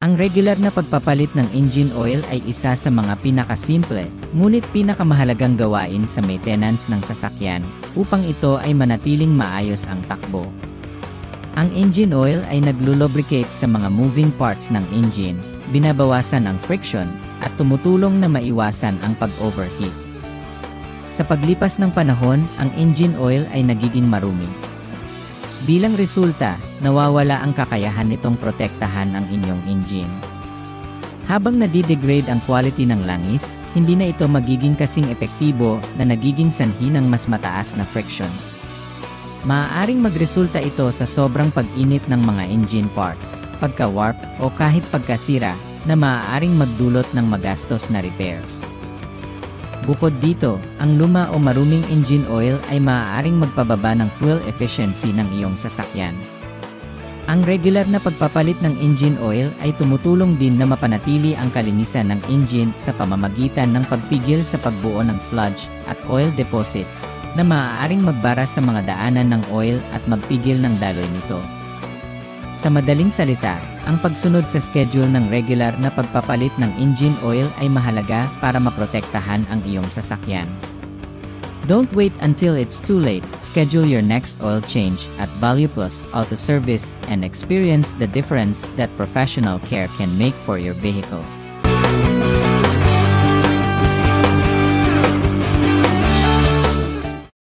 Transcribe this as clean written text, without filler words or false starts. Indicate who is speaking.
Speaker 1: Ang regular na pagpapalit ng engine oil ay isa sa mga pinakasimple, ngunit pinakamahalagang gawain sa maintenance ng sasakyan, upang ito ay manatiling maayos ang takbo. Ang engine oil ay naglulubricate sa mga moving parts ng engine, binabawasan ang friction, at tumutulong na maiwasan ang pag-overheat. Sa paglipas ng panahon, ang engine oil ay nagiging marumi. Bilang resulta, nawawala ang kakayahan nitong protektahan ang inyong engine. Habang nadidegrade ang quality ng langis, hindi na ito magiging kasing epektibo na nagiging sanhi ng mas mataas na friction. Maaaring magresulta ito sa sobrang pag-init ng mga engine parts, pagka-warp, o kahit pagkasira, na maaaring magdulot ng magastos na repairs. Bukod dito, ang luma o maruming engine oil ay maaaring magpababa ng fuel efficiency ng iyong sasakyan. Ang regular na pagpapalit ng engine oil ay tumutulong din na mapanatili ang kalinisan ng engine sa pamamagitan ng pagpigil sa pagbuo ng sludge at oil deposits, na maaaring magbara sa mga daanan ng oil at magpigil ng daloy nito. Sa madaling salita, ang pagsunod sa schedule ng regular na pagpapalit ng engine oil ay mahalaga para maprotektahan ang iyong sasakyan. Don't wait until it's too late. Schedule your next oil change at Value Plus Auto Service and experience the difference that professional care can make for your vehicle.